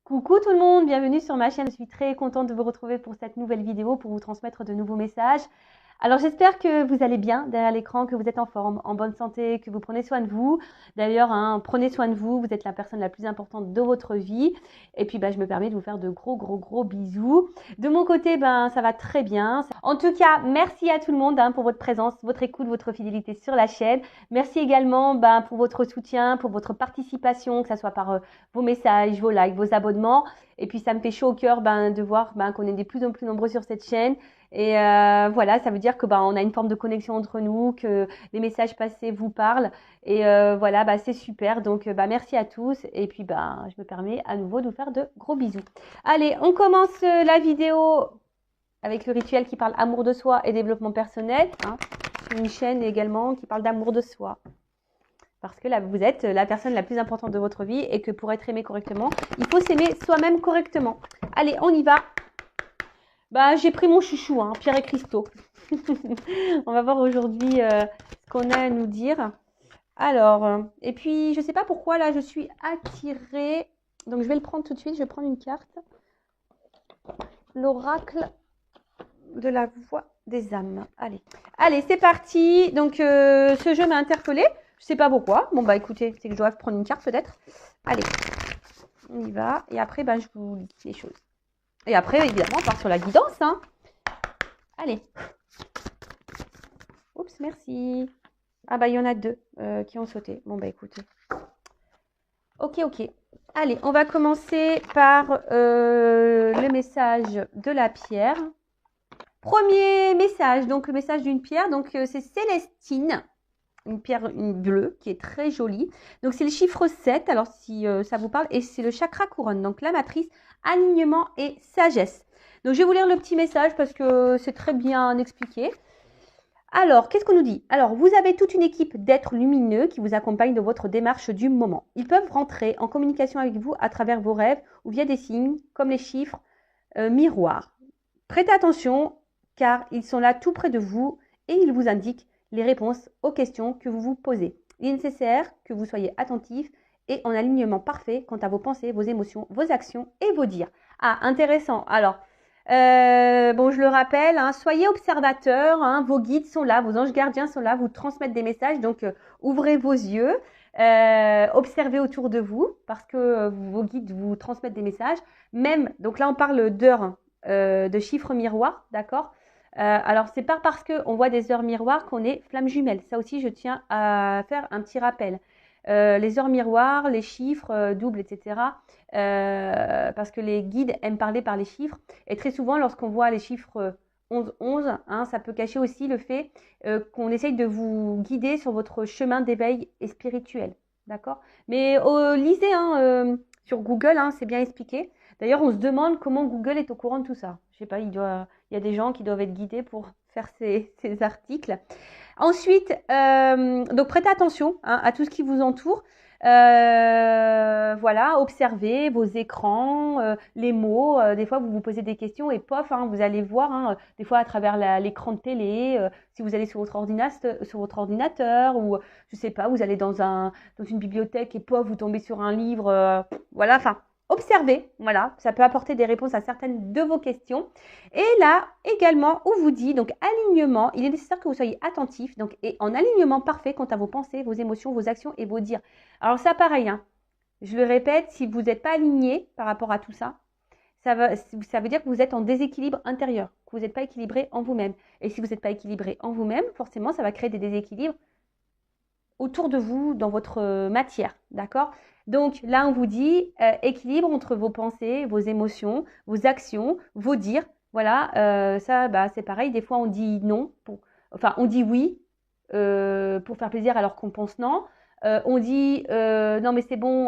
Coucou tout le monde, bienvenue sur ma chaîne. Je suis très contente de vous retrouver pour cette nouvelle vidéo, pour vous transmettre de nouveaux messages. Alors j'espère que vous allez bien derrière l'écran, que vous êtes en forme, en bonne santé, que vous prenez soin de vous. D'ailleurs, prenez soin de vous, vous êtes la personne la plus importante de votre vie. Et puis je me permets de vous faire de gros bisous. De mon côté, ça va très bien. En tout cas, merci à tout le monde pour votre présence, votre écoute, votre fidélité sur la chaîne. Merci également pour votre soutien, pour votre participation, que ce soit par vos messages, vos likes, vos abonnements. Et puis ça me fait chaud au cœur de voir qu'on est de plus en plus nombreux sur cette chaîne. Et voilà, ça veut dire que on a une forme de connexion entre nous, que les messages passés vous parlent. Et voilà, c'est super. Donc merci à tous. Et puis je me permets à nouveau de vous faire de gros bisous. Allez, on commence la vidéo avec le rituel qui parle amour de soi et développement personnel. C'est une chaîne également qui parle d'amour de soi. Parce que là, vous êtes la personne la plus importante de votre vie et que pour être aimé correctement, il faut s'aimer soi-même correctement. Allez, on y va. J'ai pris mon chouchou, Pierre et Christo. On va voir aujourd'hui ce qu'on a à nous dire. Alors, et puis, je ne sais pas pourquoi, là, je suis attirée. Donc, je vais le prendre tout de suite. Je vais prendre une carte. L'oracle de la voix des âmes. Allez, c'est parti. Donc, ce jeu m'a interpellée. Je ne sais pas pourquoi. Bon, écoutez, c'est que je dois prendre une carte peut-être. Allez, on y va. Et après, je vous lis les choses. Et après, évidemment, on part sur la guidance. Allez. Oups, merci. Il y en a deux qui ont sauté. Bon, écoutez. Ok. Allez, on va commencer par le message de la pierre. Premier message, donc le message d'une pierre. Donc, c'est Célestine. Une pierre bleue qui est très jolie. Donc, c'est le chiffre 7. Alors, si ça vous parle. Et c'est le chakra couronne. Donc, la matrice, alignement et sagesse. Donc, je vais vous lire le petit message parce que c'est très bien expliqué. Alors, qu'est-ce qu'on nous dit? Alors, vous avez toute une équipe d'êtres lumineux qui vous accompagnent dans votre démarche du moment. Ils peuvent rentrer en communication avec vous à travers vos rêves ou via des signes comme les chiffres miroirs. Prêtez attention car ils sont là tout près de vous et ils vous indiquent les réponses aux questions que vous vous posez. Il est nécessaire que vous soyez attentif et en alignement parfait quant à vos pensées, vos émotions, vos actions et vos dires. Intéressant. Alors, je le rappelle, soyez observateurs, vos guides sont là, vos anges gardiens sont là, vous transmettent des messages, donc ouvrez vos yeux, observez autour de vous parce que vos guides vous transmettent des messages. Même, donc là on parle d'heures de chiffres miroirs, d'accord? Alors, c'est pas parce qu'on voit des heures miroirs qu'on est flamme jumelle. Ça aussi, je tiens à faire un petit rappel. Les heures miroirs, les chiffres doubles, etc. Parce que les guides aiment parler par les chiffres. Et très souvent, lorsqu'on voit les chiffres 11-11, ça peut cacher aussi le fait qu'on essaye de vous guider sur votre chemin d'éveil et spirituel. D'accord? Mais lisez sur Google, c'est bien expliqué. D'ailleurs, on se demande comment Google est au courant de tout ça. Je sais pas, il y a des gens qui doivent être guidés pour faire ces articles. Ensuite, donc prêtez attention à tout ce qui vous entoure. Voilà, observez vos écrans, les mots. Des fois, vous vous posez des questions et pof, vous allez voir, des fois à travers l'écran de télé, si vous allez sur votre ordinateur ou je sais pas, vous allez dans une bibliothèque et pof, vous tombez sur un livre. Voilà, observez, voilà, ça peut apporter des réponses à certaines de vos questions. Et là, également, on vous dit, donc alignement, il est nécessaire que vous soyez attentif, donc et en alignement parfait quant à vos pensées, vos émotions, vos actions et vos dires. Alors ça, pareil, je le répète, si vous n'êtes pas aligné par rapport à tout ça, ça veut dire que vous êtes en déséquilibre intérieur, que vous n'êtes pas équilibré en vous-même. Et si vous n'êtes pas équilibré en vous-même, forcément, ça va créer des déséquilibres autour de vous, dans votre matière, d'accord? Donc là, on vous dit équilibre entre vos pensées, vos émotions, vos actions, vos dires. Voilà, ça, c'est pareil. Des fois, on dit non, on dit oui pour faire plaisir alors qu'on pense non. On dit non, mais c'est bon,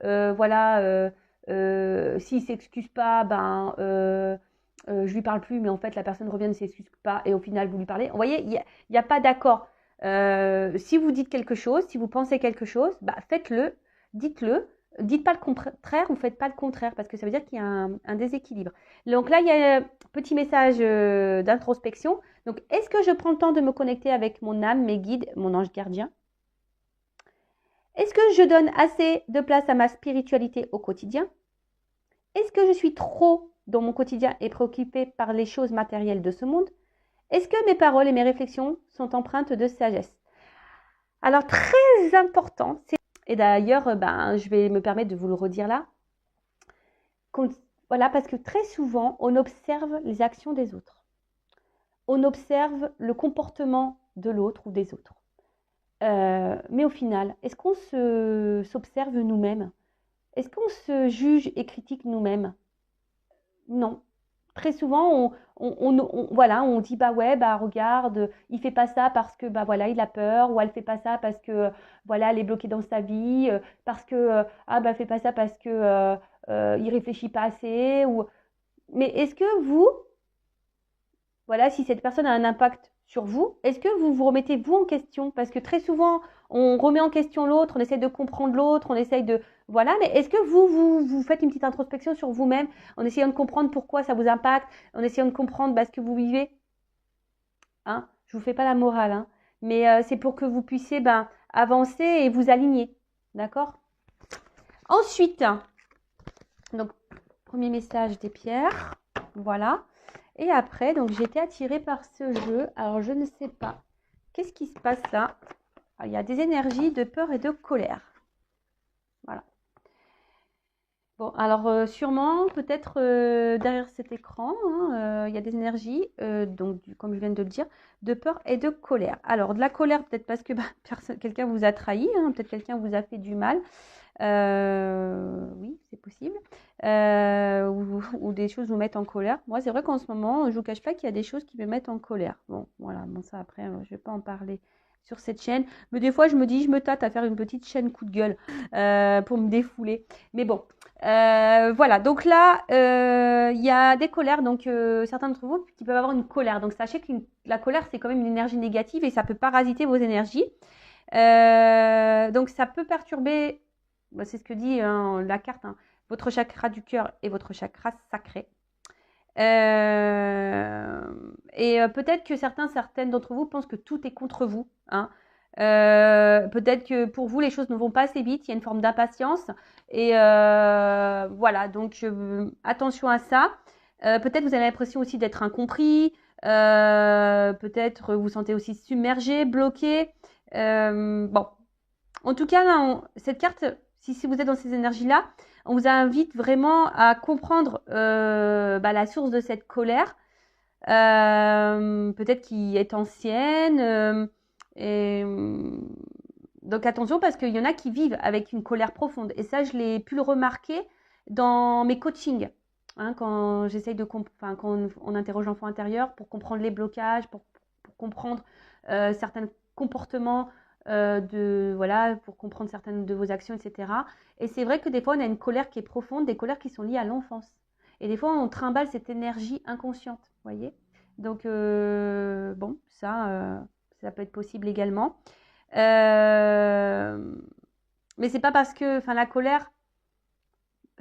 voilà, s'il ne s'excuse pas, je lui parle plus, mais en fait, la personne revient, ne s'excuse pas, et au final, vous lui parlez. Vous voyez, il n'y a pas d'accord. Si vous dites quelque chose, si vous pensez quelque chose, faites-le, dites-le, dites pas le contraire ou faites pas le contraire parce que ça veut dire qu'il y a un déséquilibre. Donc là, il y a un petit message d'introspection. Donc, est-ce que je prends le temps de me connecter avec mon âme, mes guides, mon ange gardien? Est-ce que je donne assez de place à ma spiritualité au quotidien? Est-ce que je suis trop dans mon quotidien et préoccupée par les choses matérielles de ce monde? Est-ce que mes paroles et mes réflexions sont empreintes de sagesse? Alors, très important, et d'ailleurs, je vais me permettre de vous le redire là, voilà, parce que très souvent, on observe les actions des autres. On observe le comportement de l'autre ou des autres. Mais au final, est-ce qu'on s'observe nous-mêmes? Est-ce qu'on se juge et critique nous-mêmes? Non. Très souvent, voilà, on dit bah ouais, bah regarde, il fait pas ça parce que bah voilà, il a peur, ou elle fait pas ça parce que voilà, elle est bloquée dans sa vie, parce que ah bah fait pas ça parce que il réfléchit pas assez, ou mais est-ce que vous, voilà, si cette personne a un impact sur vous, est-ce que vous vous remettez vous en question? Parce que très souvent, on remet en question l'autre, on essaie de comprendre l'autre, on essaye de... Voilà, mais est-ce que vous faites une petite introspection sur vous-même en essayant de comprendre pourquoi ça vous impacte, en essayant de comprendre ce que vous vivez? Hein? Je ne vous fais pas la morale, hein, mais c'est pour que vous puissiez avancer et vous aligner. D'accord? Ensuite, donc, premier message des pierres. Voilà. Et après, donc j'ai été attirée par ce jeu. Alors, je ne sais pas. Qu'est-ce qui se passe là? Alors, il y a des énergies de peur et de colère. Voilà. Bon, alors sûrement, peut-être derrière cet écran, hein, il y a des énergies, donc comme je viens de le dire, de peur et de colère. Alors, de la colère, peut-être parce que quelqu'un vous a trahi, hein, peut-être quelqu'un vous a fait du mal. Oui, c'est possible. Ou des choses vous mettent en colère. Moi, c'est vrai qu'en ce moment, je ne vous cache pas qu'il y a des choses qui me mettent en colère. Bon, voilà, bon ça après, je ne vais pas en parler sur cette chaîne. Mais des fois, je me dis, je me tâte à faire une petite chaîne coup de gueule pour me défouler. Mais bon, voilà. Donc là, il y a des colères. Donc, certains d'entre vous qui peuvent avoir une colère. Donc, sachez que la colère, c'est quand même une énergie négative et ça peut parasiter vos énergies. Donc, ça peut perturber, c'est ce que dit la carte, hein, votre chakra du cœur et votre chakra sacré. Et peut-être que certaines d'entre vous pensent que tout est contre vous. Hein. Peut-être que pour vous, les choses ne vont pas assez vite. Il y a une forme d'impatience. Et voilà, donc attention à ça. Peut-être vous avez l'impression aussi d'être incompris. Peut-être vous sentez aussi submergé, bloqué. Bon, en tout cas, là, cette carte, si vous êtes dans ces énergies-là, on vous invite vraiment à comprendre la source de cette colère, peut-être qui est ancienne. Donc attention, parce qu'il y en a qui vivent avec une colère profonde. Et ça, je l'ai pu le remarquer dans mes coachings. Hein, quand j'essaye quand on interroge l'enfant intérieur pour comprendre les blocages, pour comprendre certains comportements pour comprendre certaines de vos actions, etc. Et c'est vrai que des fois, on a une colère qui est profonde, des colères qui sont liées à l'enfance. Et des fois, on trimballe cette énergie inconsciente, vous voyez. Donc, bon, ça peut être possible également. Mais c'est pas parce que, la colère,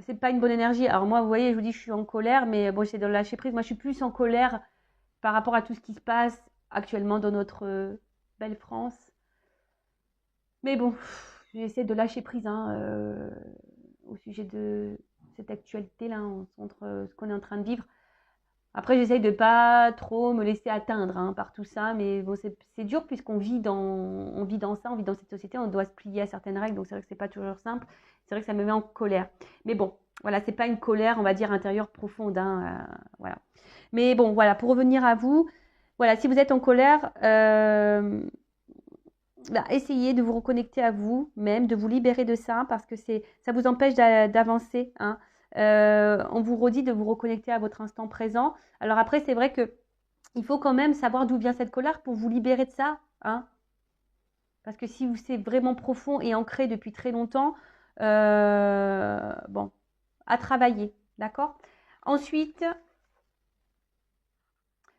c'est pas une bonne énergie. Alors moi, vous voyez, je vous dis, je suis en colère, mais bon, j'essaie de lâcher prise. Moi, je suis plus en colère par rapport à tout ce qui se passe actuellement dans notre belle France. Mais bon, j'essaie de lâcher prise au sujet de cette actualité-là, entre ce qu'on est en train de vivre. Après, j'essaye de pas trop me laisser atteindre par tout ça, mais bon, c'est dur puisqu'on vit on vit dans ça, on vit dans cette société, on doit se plier à certaines règles, donc c'est vrai que c'est pas toujours simple. C'est vrai que ça me met en colère. Mais bon, voilà, c'est pas une colère, on va dire, intérieure profonde, voilà. Mais bon, voilà, pour revenir à vous, voilà, si vous êtes en colère, essayez de vous reconnecter à vous-même, de vous libérer de ça, parce que ça vous empêche d'avancer. Hein. On vous redit de vous reconnecter à votre instant présent. Alors après, c'est vrai que il faut quand même savoir d'où vient cette colère pour vous libérer de ça. Hein. Parce que si c'est vraiment profond et ancré depuis très longtemps, bon, à travailler. D'accord? Ensuite,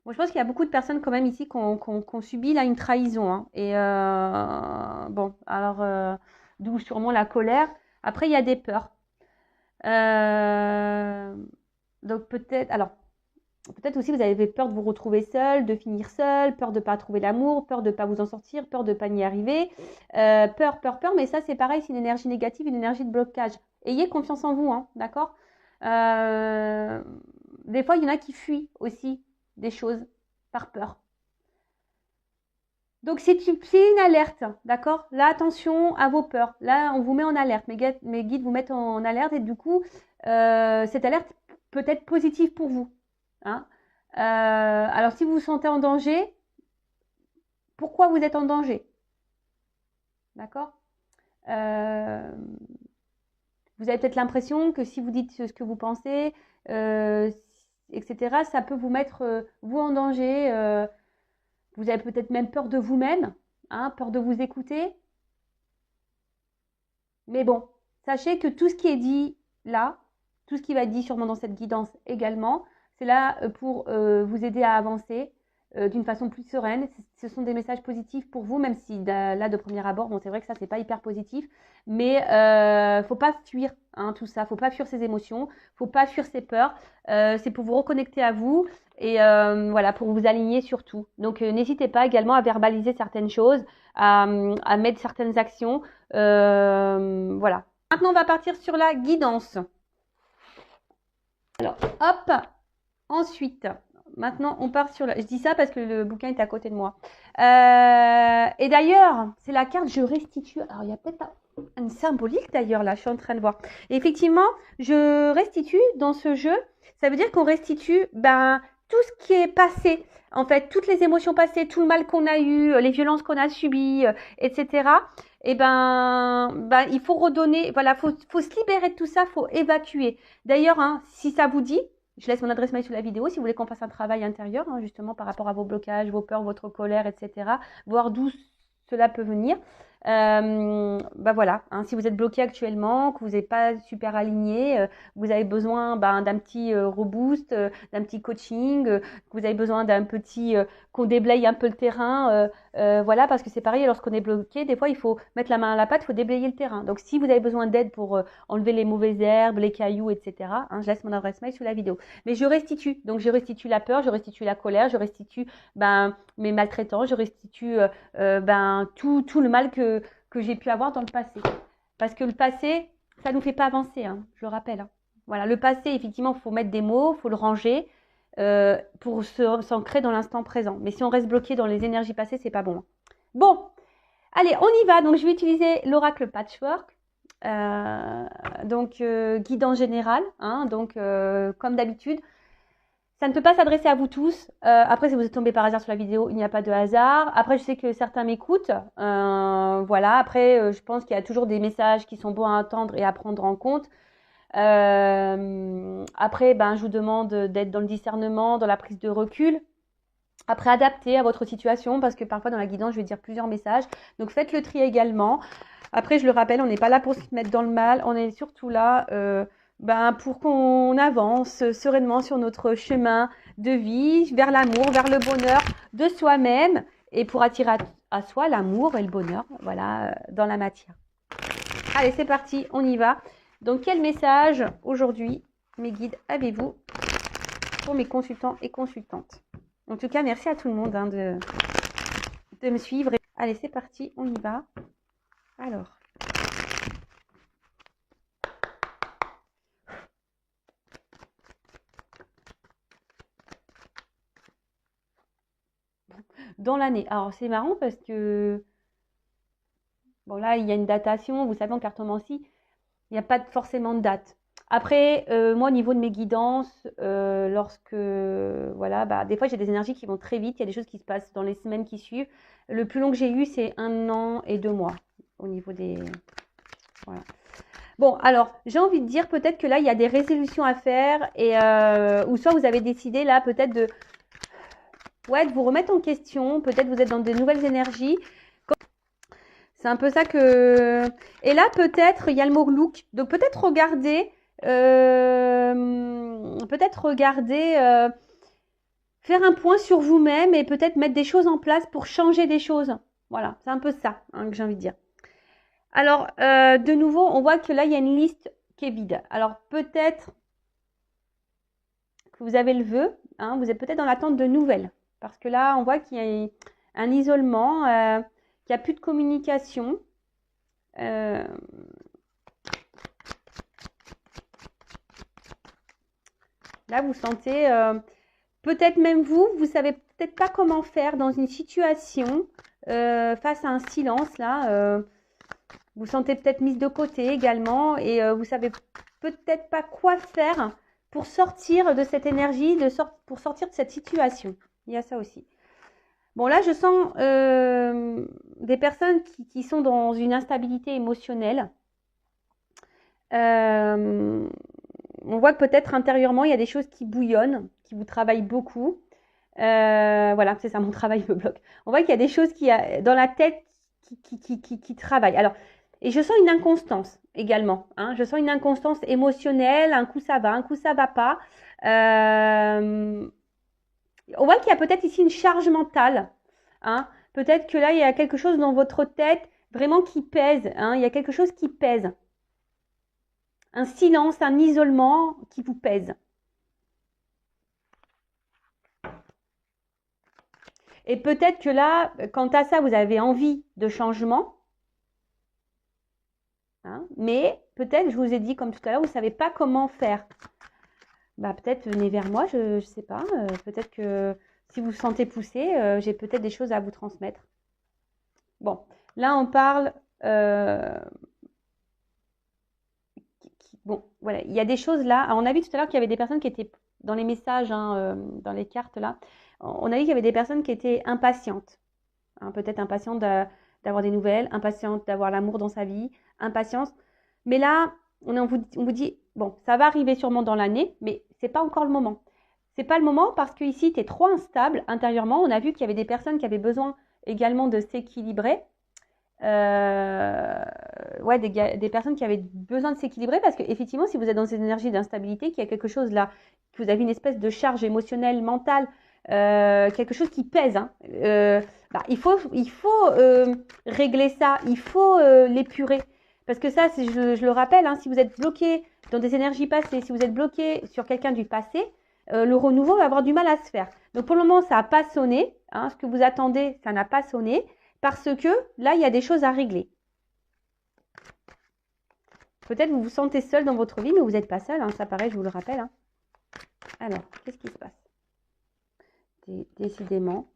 bon, je pense qu'il y a beaucoup de personnes quand même ici qui ont subi là une trahison. Hein. Et bon, alors, d'où sûrement la colère. Après, il y a des peurs. Donc peut-être aussi vous avez peur de vous retrouver seul, de finir seul, peur de ne pas trouver l'amour, peur de ne pas vous en sortir, peur de ne pas y arriver. Peur, mais ça c'est pareil, c'est une énergie négative, une énergie de blocage. Ayez confiance en vous, hein, d'accord? Des fois, il y en a qui fuient aussi des choses par peur. Donc, c'est une alerte, d'accord? Là, attention à vos peurs. Là, on vous met en alerte. Mes guides vous mettent en alerte et du coup, cette alerte peut être positive pour vous. Hein. Alors, si vous vous sentez en danger, pourquoi vous êtes en danger? D'accord? Vous avez peut-être l'impression que si vous dites ce que vous pensez, etc., ça peut vous mettre, vous, en danger. Vous avez peut-être même peur de vous-même, hein, peur de vous écouter. Mais bon, sachez que tout ce qui est dit là, tout ce qui va être dit sûrement dans cette guidance également, c'est là pour vous aider à avancer d'une façon plus sereine. Ce sont des messages positifs pour vous, même si là, de premier abord, bon, c'est vrai que ça, c'est pas hyper positif, mais faut pas fuir tout ça, faut pas fuir ses émotions, faut pas fuir ses peurs. C'est pour vous reconnecter à vous et voilà, pour vous aligner sur tout. Donc, n'hésitez pas également à verbaliser certaines choses, à mettre certaines actions. Voilà. Maintenant, on va partir sur la guidance. Alors, hop. Ensuite, maintenant, on part sur la... Je dis ça parce que le bouquin est à côté de moi. Et d'ailleurs, c'est la carte « Je restitue ». Alors, il y a peut-être une symbolique d'ailleurs, là, je suis en train de voir. Et effectivement, je restitue dans ce jeu. Ça veut dire qu'on restitue tout ce qui est passé. En fait, toutes les émotions passées, tout le mal qu'on a eu, les violences qu'on a subies, etc. Et il faut redonner, voilà, faut se libérer de tout ça, faut évacuer. D'ailleurs, si ça vous dit, je laisse mon adresse mail sous la vidéo si vous voulez qu'on fasse un travail intérieur, justement par rapport à vos blocages, vos peurs, votre colère, etc. Voir d'où cela peut venir. Voilà, si vous êtes bloqué actuellement, que vous n'êtes pas super aligné, vous avez besoin d'un petit reboost, d'un petit coaching, que vous avez besoin d'un petit qu'on déblaye un peu le terrain, voilà, parce que c'est pareil, lorsqu'on est bloqué, des fois il faut mettre la main à la pâte, il faut déblayer le terrain. Donc si vous avez besoin d'aide pour enlever les mauvaises herbes, les cailloux, etc., je laisse mon adresse mail sous la vidéo. Mais je restitue, donc je restitue la peur, je restitue la colère, je restitue mes maltraitants, je restitue tout le mal que j'ai pu avoir dans le passé. Parce que le passé, ça ne nous fait pas avancer, je le rappelle. Voilà, le passé, effectivement, il faut mettre des mots, il faut le ranger pour s'ancrer dans l'instant présent. Mais si on reste bloqué dans les énergies passées, c'est pas bon. Bon, allez, on y va. Donc, je vais utiliser l'oracle Patchwork. Guidance générale, donc comme d'habitude. Ça ne peut pas s'adresser à vous tous. Après, si vous êtes tombé par hasard sur la vidéo, il n'y a pas de hasard. Après, je sais que certains m'écoutent. Voilà. Après, je pense qu'il y a toujours des messages qui sont bons à entendre et à prendre en compte. Après, je vous demande d'être dans le discernement, dans la prise de recul. Après, adapter à votre situation parce que parfois, dans la guidance, je vais dire plusieurs messages. Donc, faites le tri également. Après, je le rappelle, on n'est pas là pour se mettre dans le mal. On est surtout là... pour qu'on avance sereinement sur notre chemin de vie, vers l'amour, vers le bonheur de soi-même et pour attirer à soi l'amour et le bonheur, voilà, dans la matière. Allez, c'est parti, on y va. Donc, quel message aujourd'hui, mes guides, avez-vous pour mes consultants et consultantes? En tout cas, merci à tout le monde de me suivre. Allez, c'est parti, on y va. Alors... dans l'année. Alors, c'est marrant parce que, bon, là, il y a une datation. Vous savez, en cartomancie, il n'y a pas forcément de date. Après, moi, au niveau de mes guidances, lorsque, voilà, des fois, j'ai des énergies qui vont très vite. Il y a des choses qui se passent dans les semaines qui suivent. Le plus long que j'ai eu, c'est 1 an et 2 mois au niveau des... Voilà. Bon, alors, j'ai envie de dire peut-être que là, il y a des résolutions à faire et ou soit vous avez décidé là peut-être de vous remettre en question. Peut-être vous êtes dans des nouvelles énergies. C'est un peu ça que... Et là, peut-être, il y a le mot look. Donc, peut-être regarder... faire un point sur vous-même et peut-être mettre des choses en place pour changer des choses. Voilà, c'est un peu ça que j'ai envie de dire. Alors, de nouveau, on voit que là, il y a une liste qui est vide. Alors, peut-être que vous avez le vœu. Vous êtes peut-être dans l'attente de nouvelles. Parce que là, on voit qu'il y a un isolement, qu'il n'y a plus de communication. Là, vous sentez, peut-être même vous savez peut-être pas comment faire dans une situation face à un silence, là. Vous sentez peut-être mise de côté également et vous savez peut-être pas quoi faire pour sortir de cette énergie, pour sortir de cette situation. Il y a ça aussi. Bon, là, je sens des personnes qui sont dans une instabilité émotionnelle. On voit que peut-être intérieurement, il y a des choses qui bouillonnent, qui vous travaillent beaucoup. Voilà, c'est ça, mon travail me bloque. On voit qu'il y a des choses dans la tête qui travaillent. Alors, et je sens une inconstance également. Hein. Je sens une inconstance émotionnelle. Un coup ça va, un coup ça va pas. On voit qu'il y a peut-être ici une charge mentale. Hein. Peut-être que là, il y a quelque chose dans votre tête vraiment qui pèse. Hein. Il y a quelque chose qui pèse. Un silence, un isolement qui vous pèse. Et peut-être que là, quant à ça, vous avez envie de changement. Hein, mais peut-être, je vous ai dit comme tout à l'heure, vous ne savez pas comment faire. Bah, peut-être venez vers moi, je ne sais pas. Peut-être que si vous vous sentez poussé, j'ai peut-être des choses à vous transmettre. Bon, là on parle... bon, voilà, il y a des choses là. Alors, on a vu tout à l'heure qu'il y avait des personnes qui étaient dans les messages, hein, dans les cartes là. On a vu qu'il y avait des personnes qui étaient impatientes. Hein, peut-être impatientes d'avoir des nouvelles, impatientes d'avoir l'amour dans sa vie, impatience. Mais là, on vous dit, bon, ça va arriver sûrement dans l'année, mais ce n'est pas encore le moment. Ce n'est pas le moment parce que ici, tu es trop instable intérieurement. On a vu qu'il y avait des personnes qui avaient besoin également de s'équilibrer. Ouais, des personnes qui avaient besoin de s'équilibrer parce qu'effectivement, si vous êtes dans cette énergie d'instabilité, qu'il y a quelque chose là, que vous avez une espèce de charge émotionnelle, mentale, quelque chose qui pèse, hein, bah, il faut régler ça, il faut l'épurer. Parce que ça, je le rappelle, hein, si vous êtes bloqué dans des énergies passées, si vous êtes bloqué sur quelqu'un du passé, le renouveau va avoir du mal à se faire. Donc pour le moment, ça n'a pas sonné. Hein, ce que vous attendez, ça n'a pas sonné. Parce que là, il y a des choses à régler. Peut-être vous vous sentez seul dans votre vie, mais vous n'êtes pas seul. Hein, ça paraît, je vous le rappelle. Hein. Alors, qu'est-ce qui se passe? Décidément.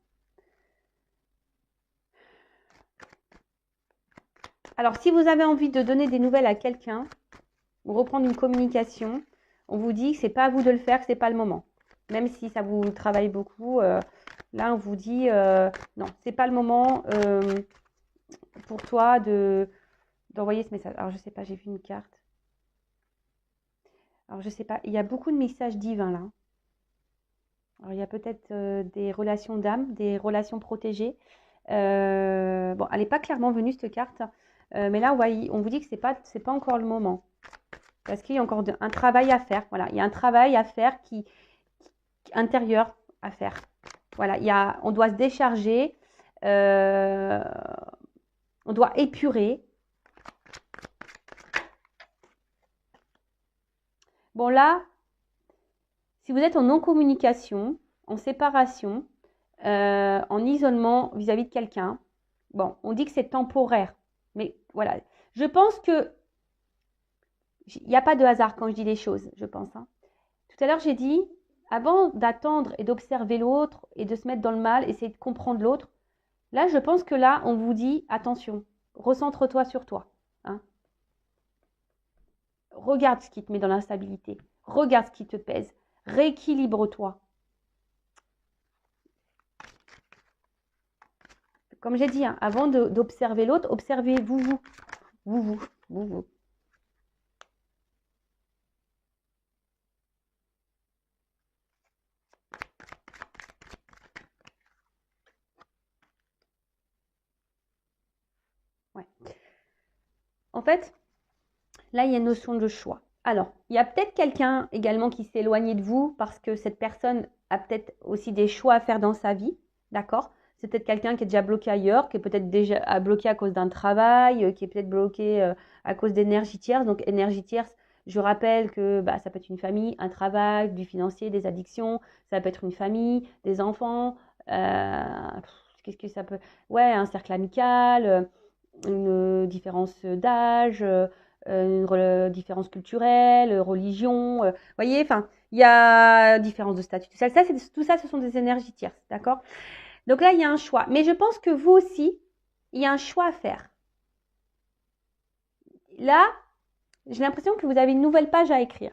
Alors, si vous avez envie de donner des nouvelles à quelqu'un, ou reprendre une communication, on vous dit que ce n'est pas à vous de le faire, que ce n'est pas le moment. Même si ça vous travaille beaucoup, là, on vous dit non, ce n'est pas le moment pour toi d'envoyer ce message. Alors, je ne sais pas, j'ai vu une carte. Alors, je ne sais pas, il y a beaucoup de messages divins là. Alors, il y a peut-être des relations d'âme, des relations protégées. Bon, elle n'est pas clairement venue cette carte, mais là, on vous dit que c'est pas encore le moment. Parce qu'il y a encore un travail à faire. Voilà, il y a un travail à faire intérieur à faire. Voilà, on doit se décharger, on doit épurer. Bon là, si vous êtes en non-communication, en séparation, en isolement vis-à-vis de quelqu'un, bon, on dit que c'est temporaire. Mais voilà, je pense que il n'y a pas de hasard quand je dis les choses, je pense. Hein. Tout à l'heure, j'ai dit, avant d'attendre et d'observer l'autre et de se mettre dans le mal, essayer de comprendre l'autre, là, je pense que là, on vous dit, attention, recentre-toi sur toi. Hein. Regarde ce qui te met dans l'instabilité. Regarde ce qui te pèse. Rééquilibre-toi. Comme j'ai dit, hein, avant d'observer l'autre, observez-vous, vous. Ouais. En fait, là, il y a une notion de choix. Alors, il y a peut-être quelqu'un également qui s'est éloigné de vous parce que cette personne a peut-être aussi des choix à faire dans sa vie, d'accord? C'est peut-être quelqu'un qui est déjà bloqué ailleurs, qui est peut-être déjà bloqué à cause d'un travail, qui est peut-être bloqué à cause d'énergie tierce. Donc, énergie tierce, je rappelle que bah, ça peut être une famille, un travail, du financier, des addictions, ça peut être une famille, des enfants, qu'est-ce que ça peut... Ouais, un cercle amical, une différence d'âge, différence culturelle, religion, voyez, enfin, il y a différence de statut. Tout ça, ce sont des énergies tierces, d'accord? Donc là, il y a un choix. Mais je pense que vous aussi, il y a un choix à faire. Là, j'ai l'impression que vous avez une nouvelle page à écrire.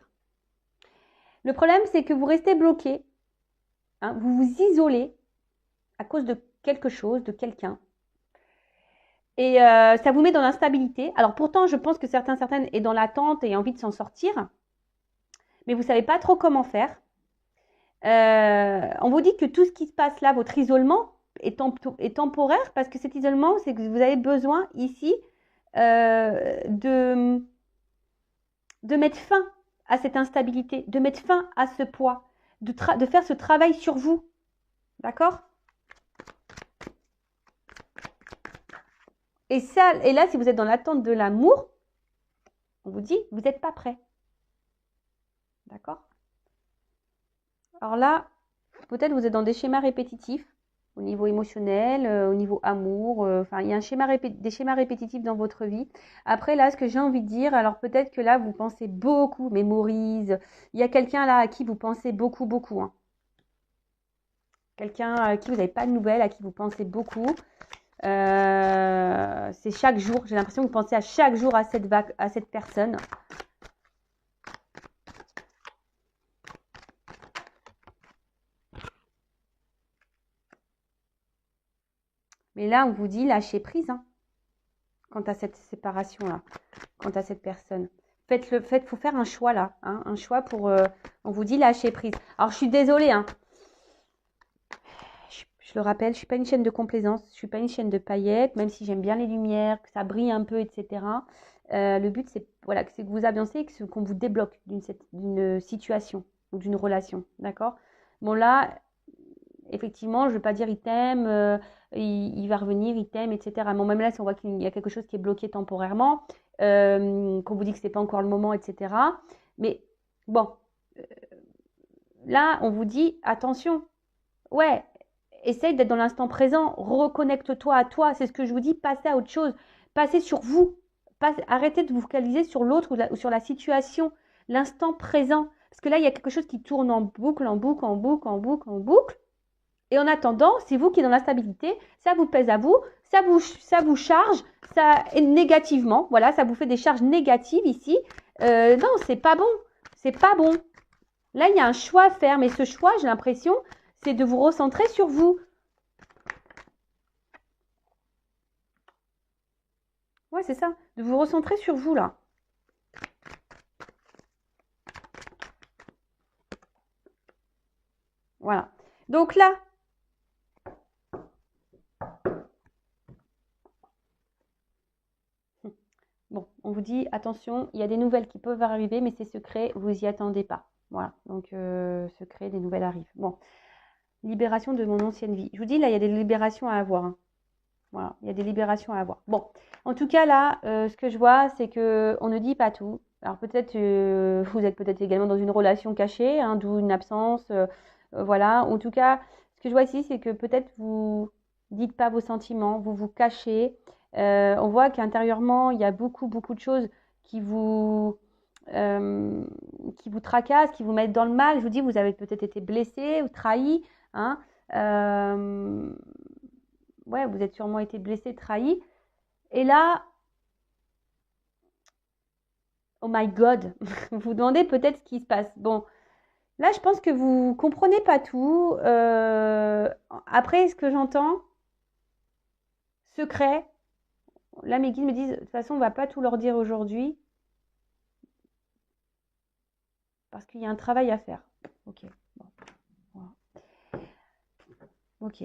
Le problème, c'est que vous restez bloqué, hein, vous vous isolez à cause de quelque chose, de quelqu'un. Et ça vous met dans l'instabilité. Alors pourtant, je pense que certaines est dans l'attente et envie de s'en sortir. Mais vous ne savez pas trop comment faire. On vous dit que tout ce qui se passe là, votre isolement, est temporaire parce que cet isolement, c'est que vous avez besoin ici de mettre fin à cette instabilité, de mettre fin à ce poids, de faire ce travail sur vous. D'accord? Et là, si vous êtes dans l'attente de l'amour, on vous dit, vous n'êtes pas prêt. D'accord? Alors là, peut-être vous êtes dans des schémas répétitifs au niveau émotionnel, au niveau amour. Enfin, il y a des schémas répétitifs dans votre vie. Après, là, ce que j'ai envie de dire, alors peut-être que là, vous pensez beaucoup, mémorise. Il y a quelqu'un là à qui vous pensez beaucoup, beaucoup. Hein. Quelqu'un à qui vous n'avez pas de nouvelles, à qui vous pensez beaucoup. C'est chaque jour. J'ai l'impression que vous pensez à chaque jour à cette personne. Mais là, on vous dit lâcher prise hein, quant à cette séparation-là, quant à cette personne. Faut faire un choix là, hein, un choix pour. On vous dit lâcher prise. Alors, je suis désolée, hein. Je le rappelle, je suis pas une chaîne de complaisance, je suis pas une chaîne de paillettes, même si j'aime bien les lumières, que ça brille un peu, etc. Le but, c'est voilà, que vous avancez et qu'on vous débloque d'une situation ou d'une relation, d'accord? Bon là, effectivement, je ne vais pas dire il t'aime, il va revenir, il t'aime, etc. Bon, même là, si on voit qu'il y a quelque chose qui est bloqué temporairement, qu'on vous dit que ce n'est pas encore le moment, etc. Mais bon, là, on vous dit attention, ouais, essaye d'être dans l'instant présent, reconnecte-toi à toi, c'est ce que je vous dis, passez à autre chose, passez sur vous, arrêtez de vous focaliser sur l'autre ou sur la situation, l'instant présent. Parce que là, il y a quelque chose qui tourne en boucle, en boucle, en boucle, en boucle, en boucle. Et en attendant, c'est vous qui êtes dans l'instabilité, ça vous pèse à vous, ça vous charge, ça négativement, voilà, ça vous fait des charges négatives ici. Non, c'est pas bon, c'est pas bon. Là, il y a un choix à faire, mais ce choix, j'ai l'impression, c'est de vous recentrer sur vous. Ouais, c'est ça, de vous recentrer sur vous là. Voilà. Donc là, bon, on vous dit, attention, il y a des nouvelles qui peuvent arriver, mais c'est secret, vous n'y attendez pas. Voilà, donc secret, des nouvelles arrivent. Bon, libération de mon ancienne vie. Je vous dis, là, il y a des libérations à avoir. Hein. Voilà, il y a des libérations à avoir. Bon, en tout cas, là, ce que je vois, c'est qu'on ne dit pas tout. Alors peut-être, vous êtes peut-être également dans une relation cachée, hein, d'où une absence. Voilà, en tout cas, ce que je vois ici, c'est que peut-être vous dites pas vos sentiments, vous vous cachez. On voit qu'intérieurement, il y a beaucoup, beaucoup de choses euh, qui vous tracassent, qui vous mettent dans le mal. Je vous dis, vous avez peut-être été blessé ou trahi. Hein, ouais, vous êtes sûrement été blessé, trahi. Et là, oh my God, vous vous demandez peut-être ce qui se passe. Bon, là, je pense que vous comprenez pas tout. Après, ce que j'entends, secret. Là, mes guides me disent, de toute façon, on va pas tout leur dire aujourd'hui. Parce qu'il y a un travail à faire. Ok. Bon. Voilà. Ok.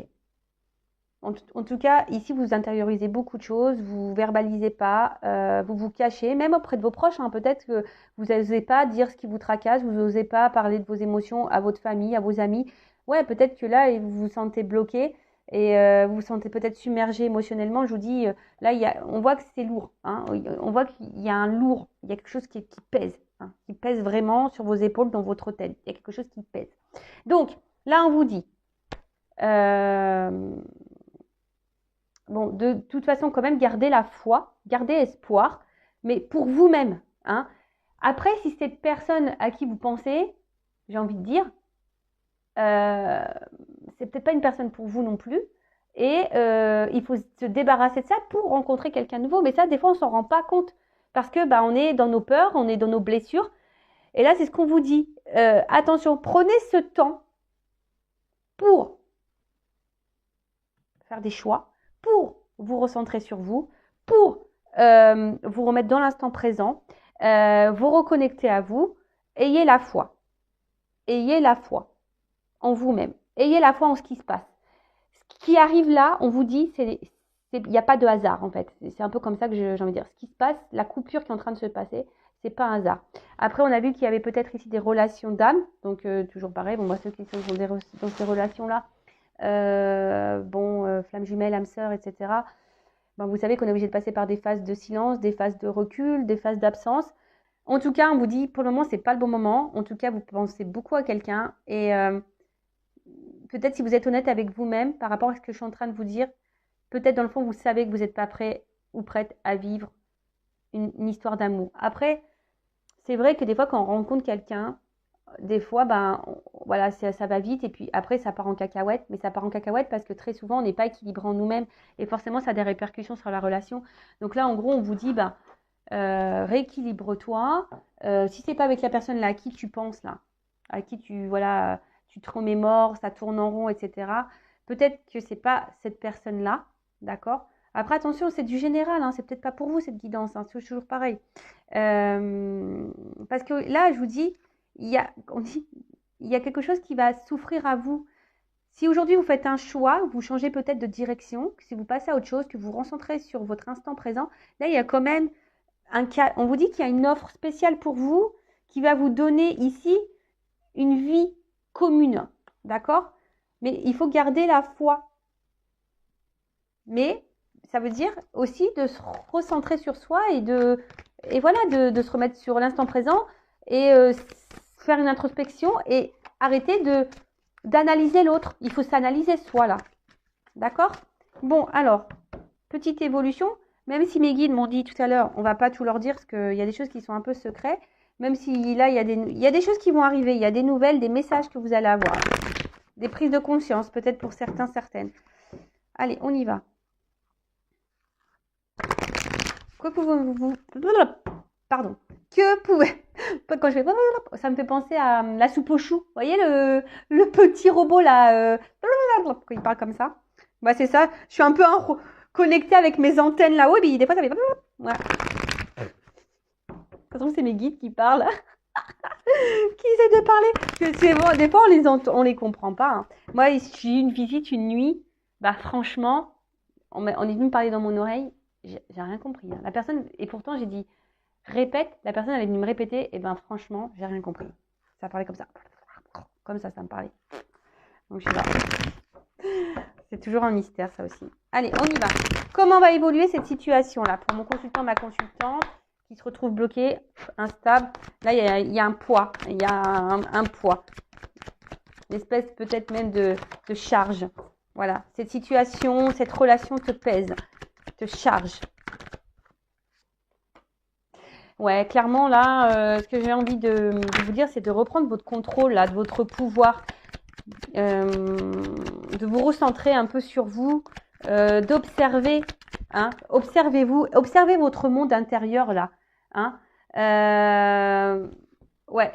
En tout cas, ici, vous intériorisez beaucoup de choses, vous verbalisez pas, vous vous cachez, même auprès de vos proches. Hein, peut-être que vous n'osez pas dire ce qui vous tracasse, vous n'osez pas parler de vos émotions à votre famille, à vos amis. Ouais, peut-être que là, vous vous sentez bloqué et vous vous sentez peut-être submergé émotionnellement. Je vous dis, là, on voit que c'est lourd. Hein, on voit qu'il y a un lourd, il y a quelque chose qui pèse, hein, qui pèse vraiment sur vos épaules dans votre tête. Il y a quelque chose qui pèse. Donc, là, on vous dit... bon, de toute façon, quand même, gardez la foi, gardez espoir, mais pour vous-même. Hein. Après, si cette personne à qui vous pensez, j'ai envie de dire, c'est peut-être pas une personne pour vous non plus. Et il faut se débarrasser de ça pour rencontrer quelqu'un de nouveau. Mais ça, des fois, on s'en rend pas compte. Parce que on est dans nos peurs, on est dans nos blessures. Et là, c'est ce qu'on vous dit. Attention, prenez ce temps pour faire des choix, pour vous recentrer sur vous, pour vous remettre dans l'instant présent, vous reconnecter à vous. Ayez la foi. Ayez la foi en vous-même. Ayez la foi en ce qui se passe. Ce qui arrive là, on vous dit, il n'y a pas de hasard en fait. C'est un peu comme ça que j'ai envie de dire. Ce qui se passe, la coupure qui est en train de se passer, c'est pas un hasard. Après, on a vu qu'il y avait peut-être ici des relations d'âme. Donc, toujours pareil. Bon, moi, ceux qui sont dans ces relations-là, flamme jumelle, âme sœur, etc. Vous savez qu'on est obligé de passer par des phases de silence, des phases de recul, des phases d'absence. En tout cas, on vous dit, pour le moment, c'est pas le bon moment. En tout cas, vous pensez beaucoup à quelqu'un. Et peut-être si vous êtes honnête avec vous-même par rapport à ce que je suis en train de vous dire, peut-être dans le fond, vous savez que vous n'êtes pas prêt ou prête à vivre une histoire d'amour. Après, c'est vrai que des fois, quand on rencontre quelqu'un, des fois, voilà, ça va vite et puis après, ça part en cacahuète. Mais ça part en cacahuète parce que très souvent, on n'est pas équilibré en nous-mêmes et forcément, ça a des répercussions sur la relation. Donc là, en gros, on vous dit, rééquilibre-toi. Si c'est pas avec la personne là à qui tu penses là, à qui tu te remémores, ça tourne en rond, etc. Peut-être que c'est pas cette personne là, d'accord. Après attention, c'est du général, hein, c'est peut-être pas pour vous cette guidance, hein, c'est toujours pareil. Parce que là, je vous dis, il y a quelque chose qui va souffrir à vous. Si aujourd'hui vous faites un choix, vous changez peut-être de direction, si vous passez à autre chose, que vous vous recentrez sur votre instant présent, là il y a quand même on vous dit qu'il y a une offre spéciale pour vous qui va vous donner ici une vie commune, d'accord? Mais il faut garder la foi. Mais ça veut dire aussi de se recentrer sur soi et de se remettre sur l'instant présent et faire une introspection et arrêter d'analyser l'autre. Il faut s'analyser soi là, d'accord? Bon, alors, petite évolution. Même si mes guides m'ont dit tout à l'heure, on ne va pas tout leur dire parce qu'il y a des choses qui sont un peu secrets. Même si là, il y a des choses qui vont arriver. Il y a des nouvelles, des messages que vous allez avoir. Des prises de conscience, peut-être pour certains, certaines. Allez, on y va. Pardon. Quand je fais... Ça me fait penser à la soupe aux choux. Vous voyez le petit robot là quand il parle comme ça. C'est ça. Je suis un peu connectée avec mes antennes là-haut. Et des fois, ça fait... Voilà. De toute façon, c'est mes guides qui parlent. Qui essaient de parler. C'est bon, des fois, on les comprend pas. Hein. Moi, j'ai eu une visite une nuit. Franchement, on est venu me parler dans mon oreille. J'ai rien compris. Hein. La personne, et pourtant, j'ai dit, répète. La personne, elle est venue me répéter. Et franchement, j'ai rien compris. Ça parlait comme ça. Comme ça me parlait. Donc, je sais pas. C'est toujours un mystère, ça aussi. Allez, on y va. Comment va évoluer cette situation-là pour mon consultant, ma consultante qui se retrouve bloqué, instable. Là, il y a un poids. Il y a un poids. Une espèce peut-être même de charge. Voilà. Cette situation, cette relation te pèse, te charge. Ouais, clairement, là, ce que j'ai envie de vous dire, c'est de reprendre votre contrôle, là, de votre pouvoir. De vous recentrer un peu sur vous, d'observer, hein, observez-vous, observez votre monde intérieur là, hein,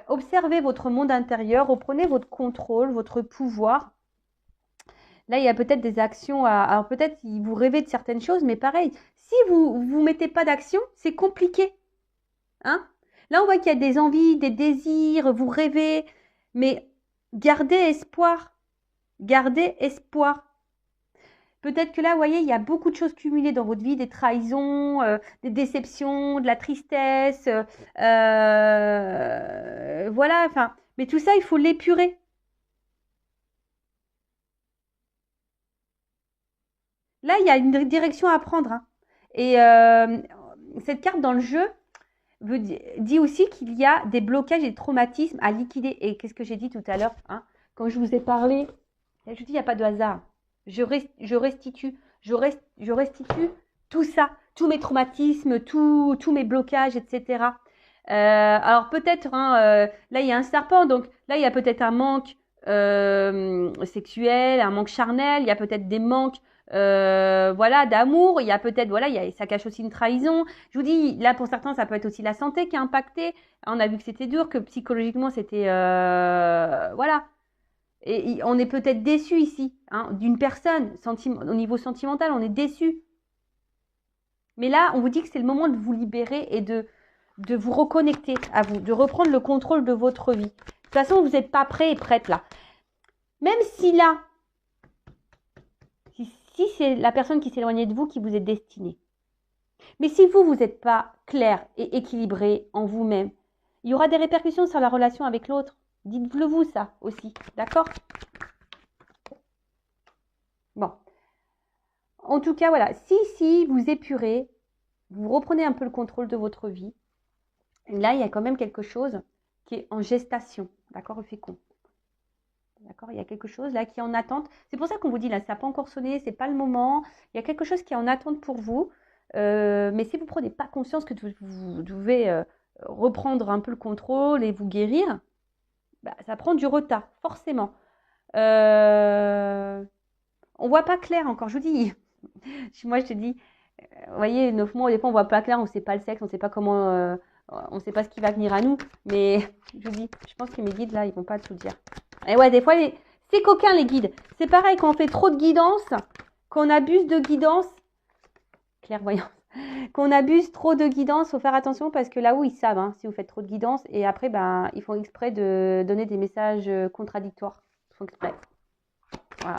observez votre monde intérieur, reprenez votre contrôle, votre pouvoir. Là, il y a peut-être des actions alors peut-être vous rêvez de certaines choses, mais pareil, si vous mettez pas d'action, c'est compliqué, hein. Là, on voit qu'il y a des envies, des désirs, vous rêvez, mais gardez espoir. Gardez espoir. Peut-être que là, vous voyez, il y a beaucoup de choses cumulées dans votre vie, des trahisons, des déceptions, de la tristesse. Voilà, mais tout ça, il faut l'épurer. Là, il y a une direction à prendre. Hein. Et cette carte dans le jeu dit aussi qu'il y a des blocages et des traumatismes à liquider. Et qu'est-ce que j'ai dit tout à l'heure, hein, quand je vous ai parlé, je dis, il n'y a pas de hasard. Je restitue tout ça. tous mes traumatismes, tous mes blocages, etc. Alors peut-être, hein, là il y a un serpent, donc là il y a peut-être un manque sexuel, un manque charnel, il y a peut-être des manques voilà, d'amour, il y a peut-être, voilà, ça cache aussi une trahison. Je vous dis, là pour certains, ça peut être aussi la santé qui est impactée. On a vu que c'était dur, que psychologiquement c'était, voilà. Et on est peut-être déçu ici, hein, d'une personne, au niveau sentimental, on est déçu. Mais là, on vous dit que c'est le moment de vous libérer et de vous reconnecter à vous, de reprendre le contrôle de votre vie. De toute façon, vous n'êtes pas prêt et prête là. Même si là, si c'est la personne qui s'éloignait de vous qui vous est destinée. Mais si vous n'êtes pas clair et équilibré en vous-même, il y aura des répercussions sur la relation avec l'autre. Dites-le vous ça aussi, d'accord? Bon. En tout cas, voilà, si vous épurez, vous reprenez un peu le contrôle de votre vie, là, il y a quand même quelque chose qui est en gestation, d'accord, au fécond. D'accord, il y a quelque chose là qui est en attente. C'est pour ça qu'on vous dit là, ça n'a pas encore sonné, c'est pas le moment. Il y a quelque chose qui est en attente pour vous. Mais si vous ne prenez pas conscience que vous devez reprendre un peu le contrôle et vous guérir, bah, ça prend du retard, forcément. On ne voit pas clair encore, je vous dis. Moi, je te dis, vous voyez, 9 mois, des fois, on ne voit pas clair, on ne sait pas le sexe, on ne sait pas comment, on ne sait pas ce qui va venir à nous. Mais je vous dis, je pense que mes guides, là, ils ne vont pas tout dire. Et ouais, des fois, c'est coquin, les guides. C'est pareil, quand on fait trop de guidance, qu'on abuse de guidance, clairvoyance, qu'on abuse trop de guidance, il faut faire attention parce que là où ils savent, hein, si vous faites trop de guidance, et après, ben, ils font exprès de donner des messages contradictoires. Ils font exprès. Voilà.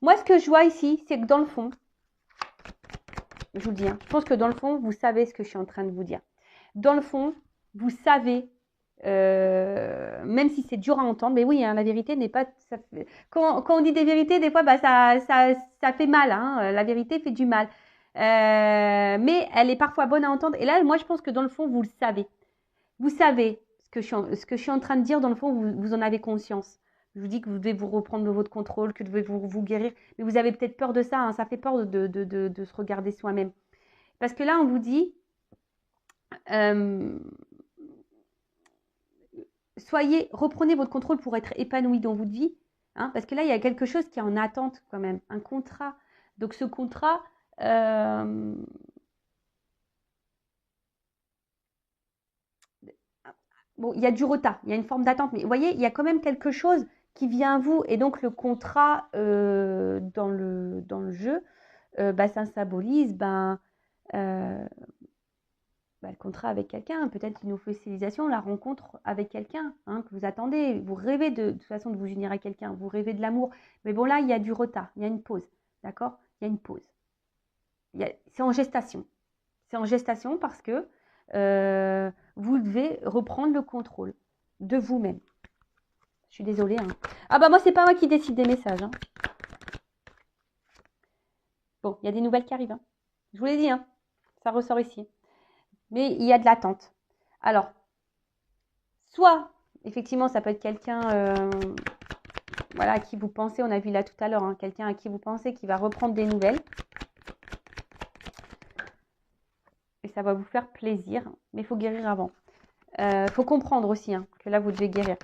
Moi, ce que je vois ici, c'est que dans le fond, je vous le dis, hein, je pense que dans le fond, vous savez ce que je suis en train de vous dire. Dans le fond, vous savez, même si c'est dur à entendre, mais oui, hein, la vérité n'est pas... Quand on dit des vérités, des fois, bah, ça fait mal. Hein, la vérité fait du mal. Mais elle est parfois bonne à entendre. Et là, moi, je pense que dans le fond, vous le savez. Vous savez ce que je suis en train de dire. Dans le fond, vous en avez conscience. Je vous dis que vous devez vous reprendre votre contrôle, que vous devez vous guérir. Mais vous avez peut-être peur de ça. Hein, ça fait peur de se regarder soi-même. Parce que là, on vous dit... reprenez votre contrôle pour être épanoui dans votre vie, hein, parce que là, il y a quelque chose qui est en attente quand même, un contrat. Donc ce contrat, bon, il y a du retard, il y a une forme d'attente, mais vous voyez, il y a quand même quelque chose qui vient à vous, et donc le contrat dans le jeu, bah, ça symbolise le contrat avec quelqu'un, peut-être une officialisation, la rencontre avec quelqu'un hein, que vous attendez. Vous rêvez de toute façon de vous unir à quelqu'un, vous rêvez de l'amour. Mais bon, là, il y a du retard, il y a une pause. D'accord? Il y a une pause. C'est en gestation. C'est en gestation parce que vous devez reprendre le contrôle de vous-même. Je suis désolée. Hein. Ah bah moi, c'est pas moi qui décide des messages. Hein. Bon, il y a des nouvelles qui arrivent. Hein. Je vous l'ai dit, hein. Ça ressort ici. Mais il y a de l'attente. Alors, soit, effectivement, ça peut être quelqu'un voilà, à qui vous pensez, on a vu là tout à l'heure, hein, quelqu'un à qui vous pensez qui va reprendre des nouvelles. Et ça va vous faire plaisir, mais il faut guérir avant. Il faut comprendre aussi hein, que là, vous devez guérir.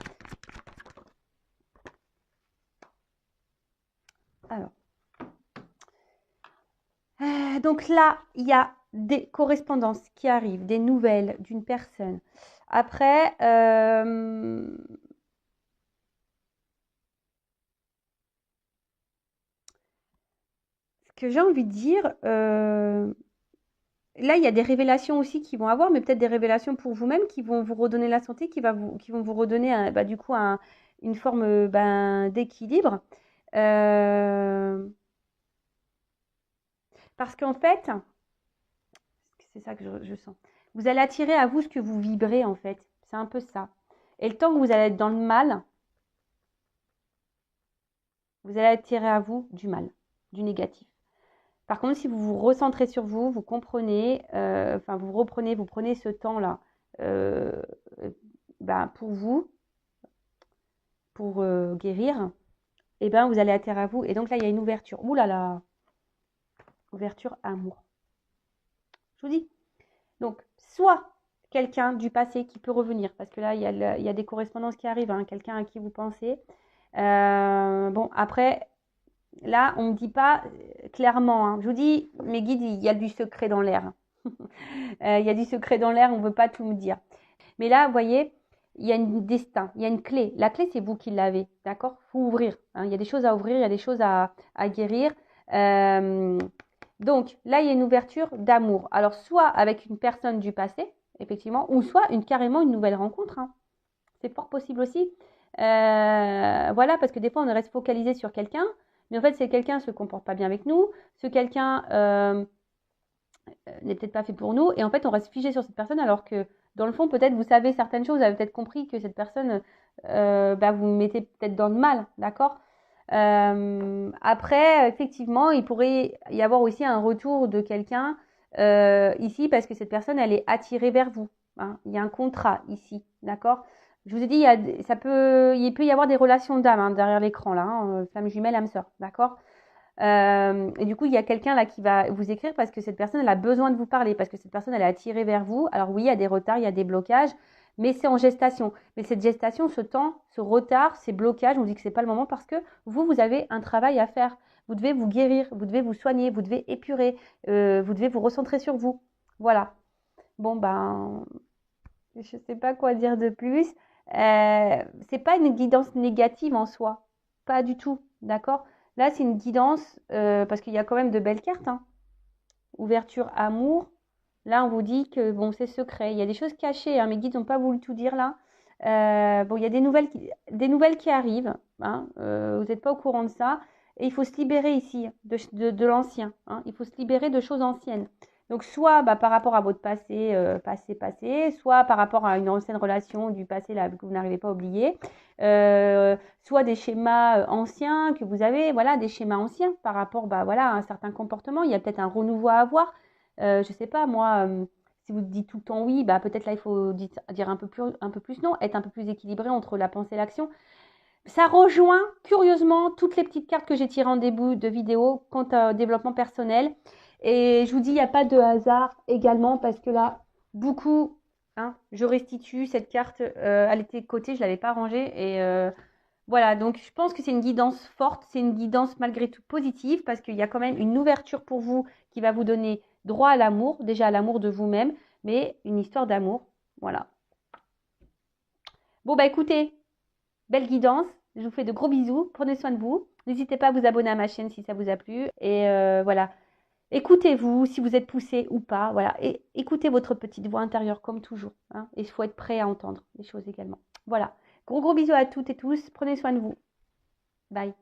Alors. Donc là, il y a des correspondances qui arrivent, des nouvelles d'une personne. Après, ce que j'ai envie de dire, là, il y a des révélations aussi qui vont avoir, mais peut-être des révélations pour vous-même qui vont vous redonner la santé, qui vont vous redonner du coup une forme d'équilibre. Parce qu'en fait, c'est ça que je sens. Vous allez attirer à vous ce que vous vibrez en fait. C'est un peu ça. Et le temps que vous allez être dans le mal, vous allez attirer à vous du mal, du négatif. Par contre, si vous vous recentrez sur vous, vous comprenez, vous prenez ce temps-là pour vous, pour guérir, et ben vous allez atterrir à vous. Et donc là, il y a une ouverture. Ouh là là. Ouverture amour. Je vous dis. Donc, soit quelqu'un du passé qui peut revenir, parce que là, il y a des correspondances qui arrivent, hein, quelqu'un à qui vous pensez. Bon, après, là, on ne me dit pas clairement. Hein. Je vous dis, mes guides, il y a du secret dans l'air. Il y a du secret dans l'air, on ne veut pas tout me dire. Mais là, vous voyez, il y a un destin, il y a une clé. La clé, c'est vous qui l'avez, d'accord? Il faut ouvrir. Hein. Il y a des choses à ouvrir, il y a des choses à guérir. Donc, là, il y a une ouverture d'amour. Alors, soit avec une personne du passé, effectivement, ou soit carrément une nouvelle rencontre. Hein. C'est fort possible aussi. Voilà, parce que des fois, on reste focalisé sur quelqu'un, mais en fait, c'est quelqu'un ne se comporte pas bien avec nous, ce quelqu'un n'est peut-être pas fait pour nous, et en fait, on reste figé sur cette personne, alors que dans le fond, peut-être vous savez certaines choses, vous avez peut-être compris que cette personne, vous mettez peut-être dans le mal, d'accord? Après, effectivement, il pourrait y avoir aussi un retour de quelqu'un ici, parce que cette personne, elle est attirée vers vous. Hein. Il y a un contrat ici, d'accord? Je vous ai dit, il peut y avoir des relations d'âme hein, derrière l'écran, là, hein, flamme jumelle, âme sœur, d'accord? Et du coup, il y a quelqu'un là qui va vous écrire parce que cette personne, elle a besoin de vous parler, parce que cette personne, elle est attirée vers vous. Alors oui, il y a des retards, il y a des blocages, mais c'est en gestation. Mais cette gestation, ce temps, ce retard, ces blocages, on dit que c'est pas le moment parce que vous avez un travail à faire. Vous devez vous guérir, vous devez vous soigner, vous devez épurer, vous devez vous recentrer sur vous. Voilà. Bon, ben, je sais pas quoi dire de plus. C'est pas une guidance négative en soi. Pas du tout. D'accord? Là, c'est une guidance parce qu'il y a quand même de belles cartes. Hein. Ouverture, amour. Là, on vous dit que bon, c'est secret. Il y a des choses cachées. Hein, mes guides n'ont pas voulu tout dire là. Bon, il y a des nouvelles qui arrivent. Hein, vous n'êtes pas au courant de ça. Et il faut se libérer ici de l'ancien. Hein, il faut se libérer de choses anciennes. Donc, soit par rapport à votre passé, passé, soit par rapport à une ancienne relation du passé là, que vous n'arrivez pas à oublier, soit des schémas anciens que vous avez, voilà, des schémas anciens par rapport voilà, à un certain comportement. Il y a peut-être un renouveau à avoir. Je ne sais pas, moi, si vous dites tout le temps oui, peut-être là, il faut dire un peu plus non, être un peu plus équilibré entre la pensée et l'action. Ça rejoint curieusement toutes les petites cartes que j'ai tirées en début de vidéo quant au développement personnel. Et je vous dis, il n'y a pas de hasard également parce que là, beaucoup, hein, je restitue cette carte, elle était de côté, je ne l'avais pas rangée. Et voilà, donc je pense que c'est une guidance forte, c'est une guidance malgré tout positive parce qu'il y a quand même une ouverture pour vous qui va vous donner droit à l'amour, déjà à l'amour de vous-même, mais une histoire d'amour. Voilà. Bon, écoutez, belle guidance. Je vous fais de gros bisous. Prenez soin de vous. N'hésitez pas à vous abonner à ma chaîne si ça vous a plu. Et voilà. Écoutez-vous si vous êtes poussé ou pas. Voilà. Et écoutez votre petite voix intérieure comme toujours. Hein. Et il faut être prêt à entendre les choses également. Voilà. Gros bisous à toutes et tous. Prenez soin de vous. Bye.